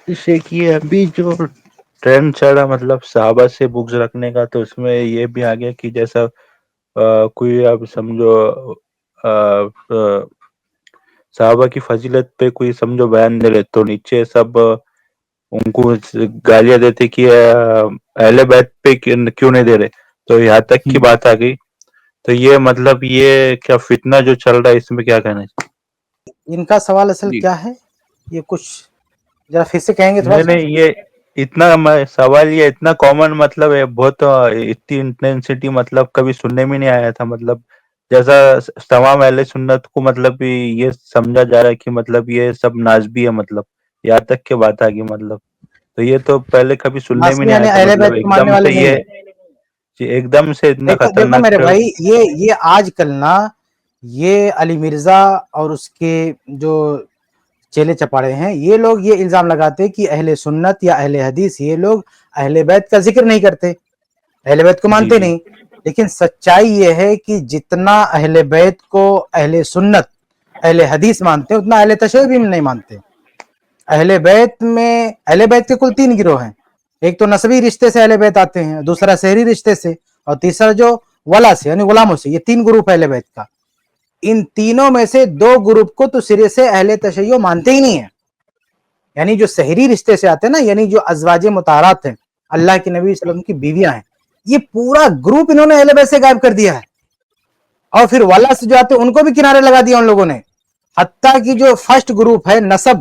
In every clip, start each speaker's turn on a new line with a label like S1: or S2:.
S1: دیکھیے ابھی جو ٹرینڈ چڑھا مطلب صحابہ سے بکس رکھنے کا، تو اس میں یہ بھی آ گیا کہ جیسا کوئی اب سمجھو صحابہ کی فضیلت پہ کوئی سمجھو بیان دے رہے تو نیچے سب ان کو گالیاں دیتے کہ اہل بیت پہ کیوں نہیں دے رہے، تو یہاں تک کی بات آ گئی۔ تو یہ مطلب یہ کیا فتنہ جو چل رہا ہے اس میں کیا کہنا ہے؟
S2: ان کا سوال اصل
S1: جی
S2: کیا ہے، یہ کچھ ذرا پھر سے کہیں گے تھوڑا سا؟
S1: نہیں یہ اتنا سوال یہ اتنا کامن مطلب ہے، بہت اتنی انٹینسٹی مطلب کبھی سننے میں نہیں آیا تھا، مطلب جیسا تمام اہل سنت کو مطلب یہ سمجھا جا رہا ہے کہ مطلب یہ سب نازبی ہے، مطلب یہاں تک کے بات آ گئی مطلب، تو یہ تو پہلے کبھی سننے میں
S2: ناسبی
S1: نہیں آیا
S2: یعنی
S1: تھا،
S2: اہل
S1: مطلب
S2: بیت کو
S1: ایک
S2: ماننے
S1: دم
S2: والے
S1: سے
S2: نہیں
S1: یہ
S2: ہیں۔
S1: ایک دم سے اتنا
S2: دیکھو
S1: خطرناک
S2: میرے
S1: ٹرن۔
S2: بھائی، یہ آج کل نا، یہ علی مرزا اور اس کے جو چیلے چپاڑے ہیں، یہ لوگ یہ الزام لگاتے کہ اہل سنت یا اہل حدیث یہ لوگ اہل بیت کا ذکر نہیں کرتے، اہل بیت کو
S1: جی
S2: مانتے
S1: جی
S2: نہیں۔ لیکن سچائی یہ ہے کہ جتنا اہل بیت کو اہل سنت اہل حدیث مانتے ہیں، اتنا اہل تشیع بھی نہیں مانتے۔ اہل بیت کے کل 3 گروہ ہیں، ایک تو نسبی رشتے سے اہل بیت آتے ہیں، دوسرا شہری رشتے سے، اور تیسرا جو ولا سے یعنی غلاموں سے۔ یہ 3 گروپ اہل بیت کا، ان تینوں میں سے 2 گروپ کو تو سرے سے اہل تشیع مانتے ہی نہیں ہیں، یعنی جو شہری رشتے سے آتے ہیں نا، یعنی جو ازواج مطہرات ہیں، اللہ کے نبی صلی اللہ علیہ وسلم کی بیویاں ہیں، یہ پورا گروپ انہوں نے اہل بیت سے غائب کر دیا ہے۔ اور پھر ولا سے جو آتے ہیں ان کو بھی کنارے لگا دیا ان لوگوں نے، حتیٰ کہ جو فرسٹ گروپ ہے نسب،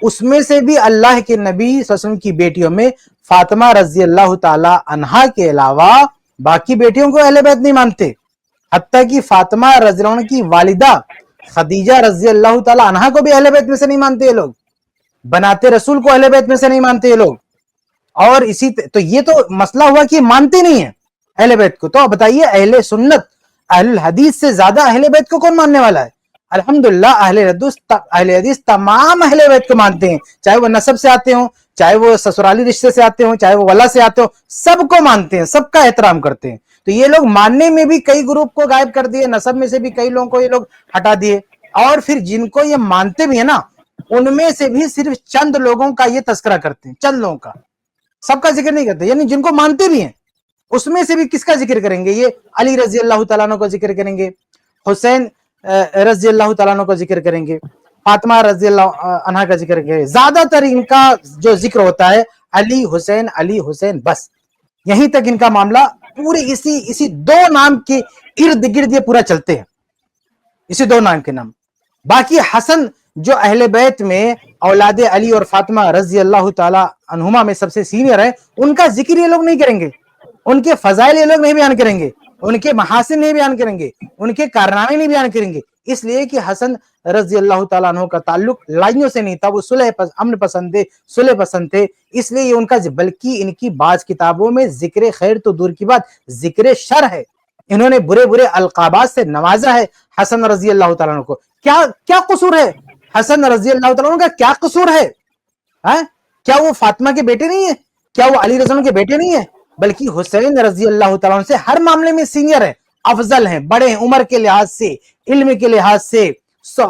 S2: اس میں سے بھی اللہ کے نبی صلی اللہ علیہ وسلم کی بیٹیوں میں فاطمہ رضی اللہ تعالی عنہا کے علاوہ باقی بیٹیوں کو اہل بیت نہیں مانتے، حتیٰ کہ فاطمہ رضی اللہ عنہ کی والدہ خدیجہ رضی اللہ تعالی عنہا کو بھی اہل بیت میں سے نہیں مانتے یہ لوگ، بناتے رسول کو اہل بیت میں سے نہیں مانتے یہ لوگ۔ اور تو یہ تو مسئلہ ہوا کہ مانتے نہیں ہیں اہل بیت کو۔ تو اب بتائیے اہل سنت اہل الحدیث سے زیادہ اہل بیت کو کون ماننے والا ہے؟ الحمدللہ اہل حدیث تمام اہل بیت کو مانتے ہیں، چاہے وہ نسب سے آتے ہوں، چاہے وہ سسرالی رشتے سے آتے ہوں، چاہے وہ ولا سے آتے ہوں، سب کو مانتے ہیں، سب کا احترام کرتے ہیں۔ تو یہ لوگ ماننے میں بھی کئی گروپ کو غائب کر دیے، نسب میں سے بھی کئی لوگوں کو یہ لوگ ہٹا دیے، اور پھر جن کو یہ مانتے بھی ہیں نا، ان میں سے بھی صرف چند لوگوں کا یہ تذکرہ کرتے ہیں، چند لوگوں کا، سب کا ذکر نہیں کرتے۔ یعنی جن کو مانتے بھی ہیں اس میں سے بھی کس کا ذکر کریں گے؟ یہ علی رضی اللہ تعالیٰ عنہ کا ذکر کریں گے، حسین رضی اللہ تعالیٰ عنہ کا ذکر کریں گے، فاطمہ رضی اللہ عنہ کا ذکر کریں گے۔ زیادہ تر ان کا جو ذکر ہوتا ہے علی حسین بس، یہیں تک ان کا معاملہ پورے اسی 2 نام کے ارد گرد یہ پورا چلتے ہیں، اسی 2 نام کے نام۔ باقی حسن جو اہل بیت میں اولاد علی اور فاطمہ رضی اللہ تعالی عنہما میں سب سے سینئر ہے، ان کا ذکر یہ لوگ نہیں کریں گے، ان کے فضائل یہ لوگ نہیں بیان کریں گے، ان کے محاسن نہیں بیان کریں گے، ان کے کارنامے نہیں بیان کریں گے، اس لیے کہ حسن رضی اللہ تعالیٰ عنہ کا تعلق لڑائیوں سے نہیں تھا، وہ امن پسند تھے، صلح پسند تھے، اس لیے یہ ان کا بلکہ ان کی بعض کتابوں میں ذکر خیر تو دور کی بات ذکر شر ہے، انہوں نے برے برے القابات سے نوازا ہے حسن رضی اللہ تعالیٰ عنہ کو۔ کیا قصور ہے حسن رضی اللہ تعالیٰ عنہ کا؟ کیا قصور ہے؟ کیا وہ فاطمہ کے بیٹے نہیں ہیں؟ کیا وہ علی رضی اللہ عنہ کے بیٹے نہیں ہیں؟ بلکہ حسین رضی اللہ تعالیٰ عنہ سے ہر معاملے میں سینئر ہیں، افضل ہیں، بڑے ہیں، عمر کے لحاظ سے، علم کے لحاظ سے،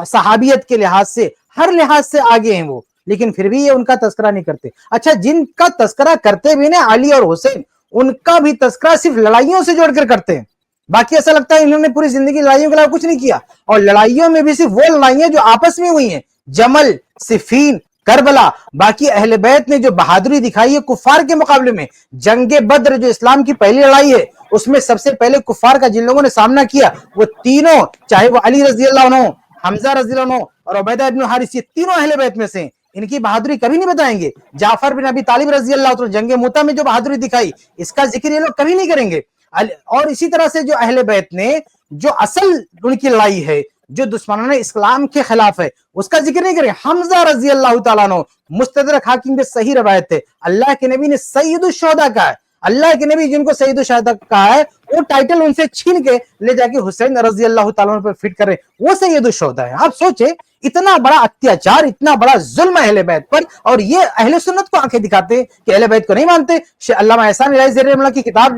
S2: صحابیت کے لحاظ سے، ہر لحاظ سے آگے ہیں وہ، لیکن پھر بھی یہ ان کا تذکرہ نہیں کرتے۔ اچھا، جن کا تذکرہ کرتے بھی نا علی اور حسین، ان کا بھی تذکرہ صرف لڑائیوں سے جوڑ کر کرتے ہیں، باقی ایسا لگتا ہے انہوں نے پوری زندگی لڑائیوں کے علاوہ کچھ نہیں کیا، اور لڑائیوں میں بھی صرف وہ لڑائیاں جو آپس میں ہوئی ہیں، جمل، صفین، کربلا۔ باقی اہل بیت نے جو بہادری دکھائی ہے کفار کے مقابلے میں، جنگ بدر جو اسلام کی پہلی لڑائی ہے، اس میں سب سے پہلے کفار کا جن لوگوں نے سامنا کیا، وہ تینوں، چاہے وہ علی رضی اللہ عنہ، حمزہ رضی اللہ عنہ اور عبیدہ ابن حارث، یہ تینوں اہل بیت میں سے، ان کی بہادری کبھی نہیں بتائیں گے۔ جعفر بن ابی طالب رضی اللہ عنہ جنگ موتا میں جو بہادری دکھائی، اس کا ذکر یہ لوگ کبھی نہیں کریں گے۔ اور اسی طرح سے جو اہل بیت نے جو اصل ان کی لڑائی ہے، جو دشمنان اسلام کے خلاف ہے، اس کا ذکر نہیں کریں۔ حمزہ رضی اللہ تعالیٰ عنہ، مستدرک حاکم کے صحیح روایت ہے، اللہ کے نبی نے سید الشہداء کہا ہے، اللہ کے نبی جن کو سید الشہداء کہا ہے، وہ ٹائٹل ان سے چھین کے لے جا کے حسین رضی اللہ تعالیٰ عنہ پر فٹ کر رہے، وہ سید الشہداء ہے۔ آپ سوچیں، اتنا بڑا اتیاچار، اتنا بڑا ظلم اہل بیت پر، اور یہ اہل سنت کو آنکھیں دکھاتے ہیں کہ اہل بیت کو نہیں مانتے۔ علامہ احسان الہی زیر رحمہ اللہ کی کتاب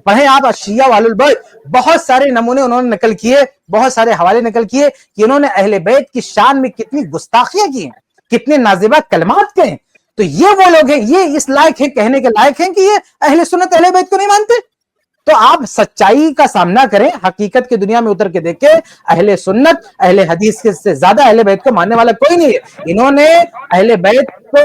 S2: پڑھیں آپ، الشیعہ وآل البیت، بہت سارے نمونے انہوں نے نقل کیے، بہت سارے حوالے نقل کیے کہ انہوں نے اہل بیت کی شان میں کتنی گستاخیاں کی ہیں، کتنے نازیبہ کلمات کہیں۔ تو یہ وہ لوگ ہیں, یہ اس لائق ہیں, کہنے کے لائق ہیں کہ یہ اہل سنت اہل بیت کو نہیں مانتے. تو آپ سچائی کا سامنا کریں, حقیقت کی دنیا میں اتر کے دیکھیں, اہل سنت اہل حدیث سے زیادہ اہل بیت کو ماننے والا کوئی نہیں ہے. انہوں نے اہل بیت کو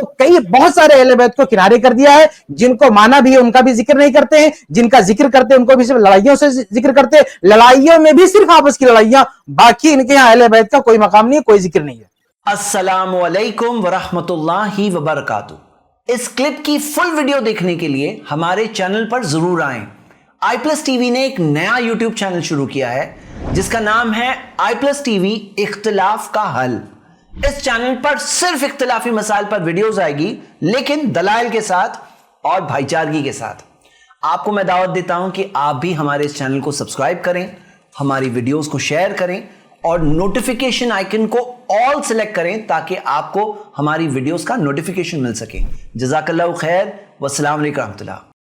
S2: بہت سارے اہل بیت کو کنارے کر دیا ہے. جن کو مانا بھی ہے ان کا بھی ذکر نہیں کرتے ہیں, جن کا ذکر کرتے ہیں ان کو بھی صرف لڑائیوں سے ذکر کرتے ہیں, لڑائیوں میں بھی صرف آپس کی لڑائیاں, باقی ان کے یہاں اہل بیت کا کوئی مقام نہیں ہے, کوئی ذکر نہیں ہے.
S3: السلام علیکم ورحمۃ اللہ وبرکاتہ. اس کلپ کی فل ویڈیو دیکھنے کے لیے ہمارے چینل پر ضرور آئیں. آئی پلس ٹی وی نے ایک نیا یوٹیوب چینل شروع کیا ہے جس کا نام ہے آئی پلس ٹی وی اختلاف کا حل. اس چینل پر صرف اختلافی مسائل پر ویڈیوز آئے گی, لیکن دلائل کے ساتھ اور بھائی چارگی کے ساتھ. آپ کو میں دعوت دیتا ہوں کہ آپ بھی ہمارے اس چینل کو سبسکرائب کریں, ہماری ویڈیوز کو شیئر کریں اور نوٹیفیکیشن آئیکن کو آل سلیکٹ کریں تاکہ آپ کو ہماری ویڈیوز کا نوٹیفیکیشن مل سکے. جزاک اللہ خیر, والسلام علیکم ورحمۃ اللہ.